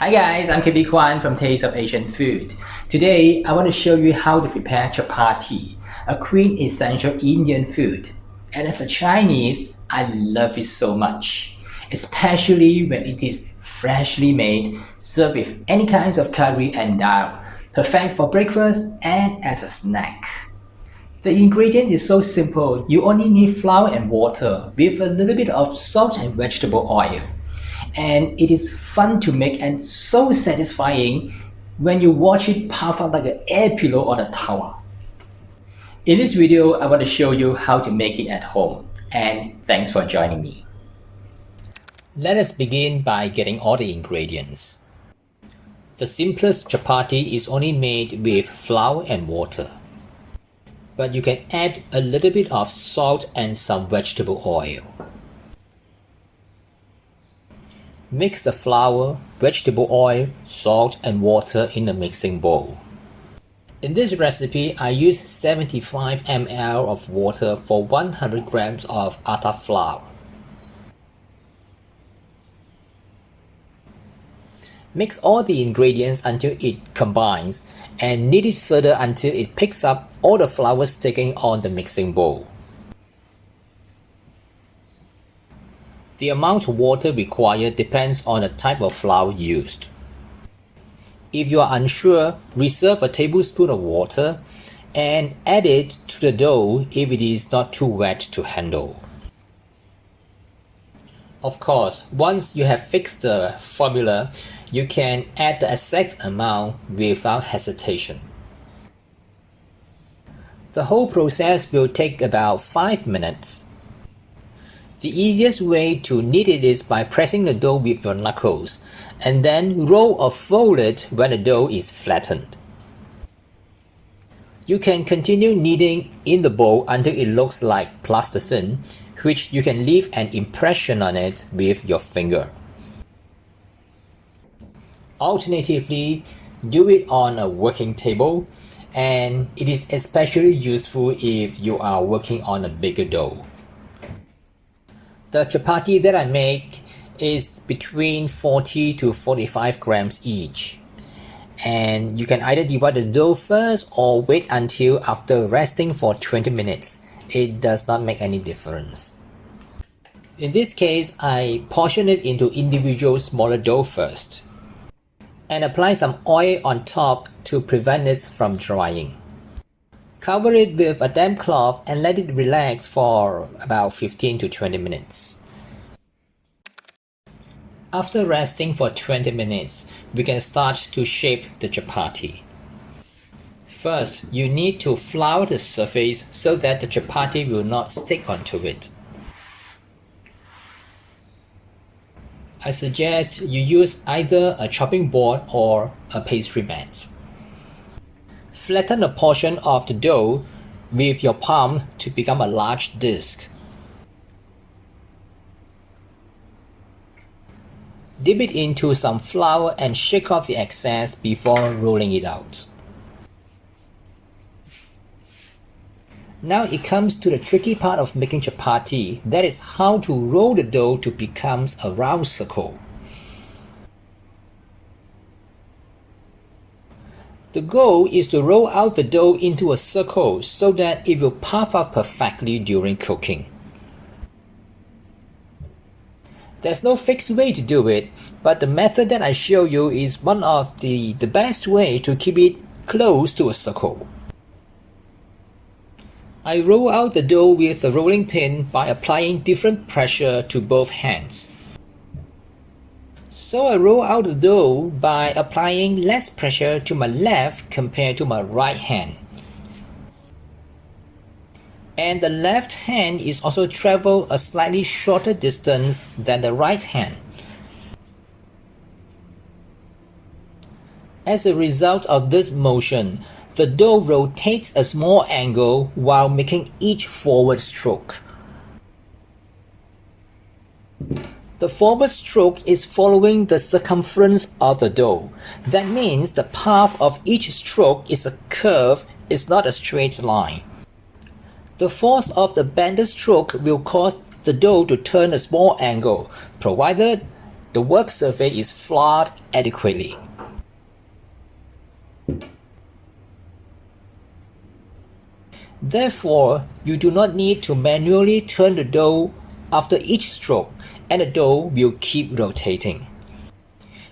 Hi guys, I'm KB Kwan from Taste of Asian Food. Today, I want to show you how to prepare chapati, a quintessential Indian food. And as a Chinese, I love it so much, especially when it is freshly made, served with any kinds of curry and dal, perfect for breakfast and as a snack. The ingredient is so simple, you only need flour and water with a little bit of salt and vegetable oil. And it is fun to make and so satisfying when you watch it puff out like an air pillow on a towel. In this video, I want to show you how to make it at home, and thanks for joining me. Let us begin by getting all the ingredients. The simplest chapati is only made with flour and water, but you can add a little bit of salt and some vegetable oil. Mix the flour, vegetable oil, salt and water in a mixing bowl. In this recipe, I use 75 ml of water for 100 grams of atta flour. Mix all the ingredients until it combines and knead it further until it picks up all the flour sticking on the mixing bowl. The amount of water required depends on the type of flour used. If you are unsure, reserve a tablespoon of water and add it to the dough if it is not too wet to handle. Of course, once you have fixed the formula, you can add the exact amount without hesitation. The whole process will take about 5 minutes. The easiest way to knead it is by pressing the dough with your knuckles, and then roll or fold it when the dough is flattened. You can continue kneading in the bowl until it looks like plasticine, which you can leave an impression on it with your finger. Alternatively, do it on a working table, and it is especially useful if you are working on a bigger dough. The chapati that I make is between 40 to 45 grams each. And you can either divide the dough first or wait until after resting for 20 minutes. It does not make any difference. In this case, I portion it into individual smaller dough first and apply some oil on top to prevent it from drying. Cover it with a damp cloth and let it relax for about 15 to 20 minutes. After resting for 20 minutes, we can start to shape the chapati. First, you need to flour the surface so that the chapati will not stick onto it. I suggest you use either a chopping board or a pastry mat. Flatten a portion of the dough with your palm to become a large disc. Dip it into some flour and shake off the excess before rolling it out. Now it comes to the tricky part of making chapati, that is how to roll the dough to become a round circle. The goal is to roll out the dough into a circle so that it will puff up perfectly during cooking. There's no fixed way to do it, but the method that I show you is one of the best way to keep it close to a circle. I roll out the dough with the rolling pin by applying different pressure to both hands. So I roll out the dough by applying less pressure to my left compared to my right hand. And the left hand is also travel a slightly shorter distance than the right hand. As a result of this motion, the dough rotates a small angle while making each forward stroke. The forward stroke is following the circumference of the dough. That means the path of each stroke is a curve, it's not a straight line. The force of the bended stroke will cause the dough to turn a small angle, provided the work surface is floured adequately. Therefore, you do not need to manually turn the dough after each stroke, and the dough will keep rotating.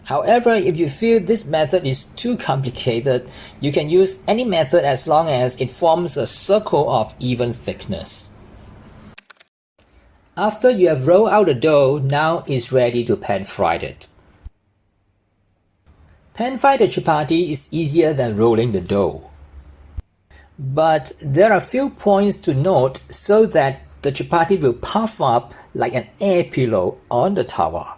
However, if you feel this method is too complicated, you can use any method as long as it forms a circle of even thickness. After you have rolled out the dough, now it's ready to pan fry it. Pan fry the chapati is easier than rolling the dough. But there are a few points to note so that the chapati will puff up like an air pillow on the tawa.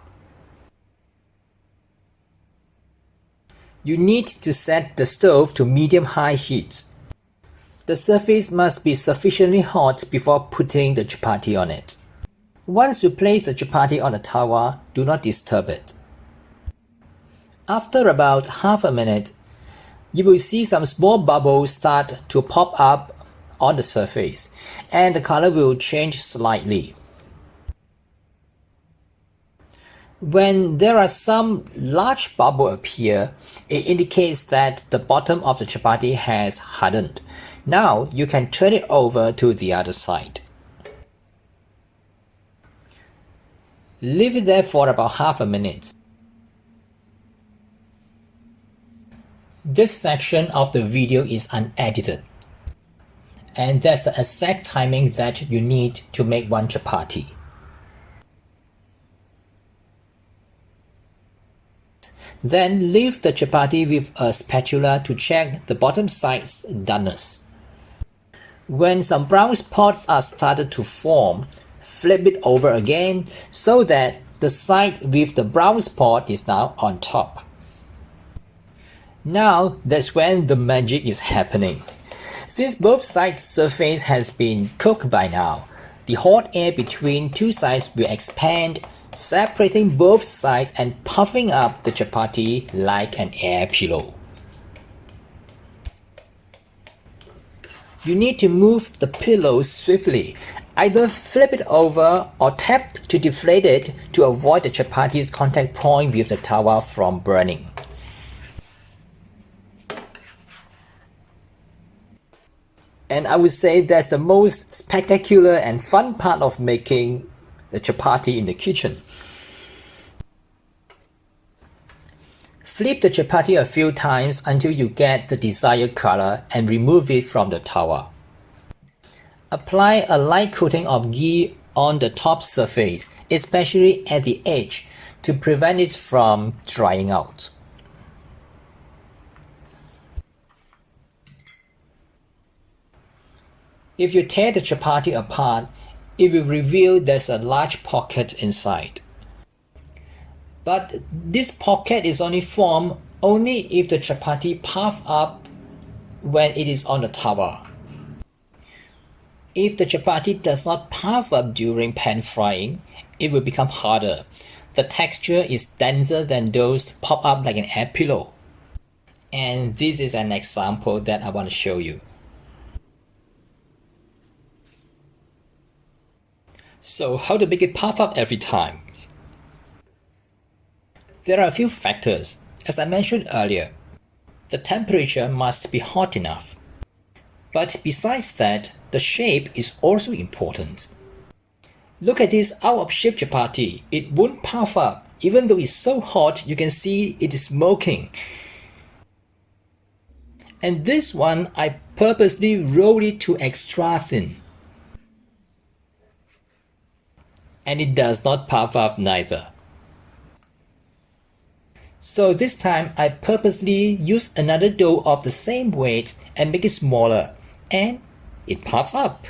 You need to set the stove to medium-high heat. The surface must be sufficiently hot before putting the chapati on it. Once you place the chapati on the tawa, do not disturb it. After about half a minute, you will see some small bubbles start to pop up on the surface, and the color will change slightly. When there are some large bubbles appear, it indicates that the bottom of the chapati has hardened. Now you can turn it over to the other side. Leave it there for about half a minute. This section of the video is unedited, and that's the exact timing that you need to make one chapati. Then leave the chapati with a spatula to check the bottom side's doneness. When some brown spots are started to form, flip it over again so that the side with the brown spot is now on top. Now that's when the magic is happening. Since both sides' surface has been cooked by now, the hot air between two sides will expand, separating both sides and puffing up the chapati like an air pillow. You need to move the pillow swiftly. Either flip it over or tap to deflate it to avoid the chapati's contact point with the tawa from burning. And I would say that's the most spectacular and fun part of making the chapati in the kitchen. Flip the chapati a few times until you get the desired color and remove it from the tawa. Apply a light coating of ghee on the top surface, especially at the edge, to prevent it from drying out. If you tear the chapati apart, it will reveal there's a large pocket inside. But this pocket is only formed only if the chapati puffs up when it is on the tawa. If the chapati does not puff up during pan frying, it will become harder. The texture is denser than those pop up like an air pillow. And this is an example that I want to show you. So how to make it puff up every time? There are a few factors. As I mentioned earlier, the temperature must be hot enough. But besides that, the shape is also important. Look at this out-of-shape chapati. It won't puff up. Even though it's so hot, you can see it is smoking. And this one, I purposely roll it to extra thin. And it does not puff up neither. So this time I purposely use another dough of the same weight and make it smaller, and it puffs up.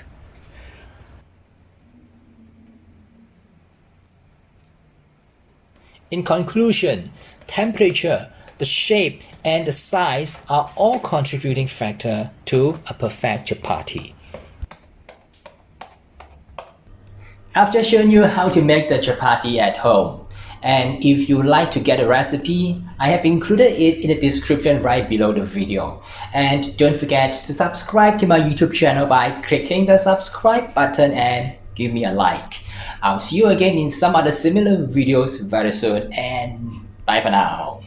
In conclusion, temperature, the shape, and the size are all contributing factors to a perfect chapati. I've just shown you how to make the chapati at home. And if you like to get a recipe, I have included it in the description right below the video. And don't forget to subscribe to my YouTube channel by clicking the subscribe button and give me a like. I'll see you again in some other similar videos very soon, and bye for now.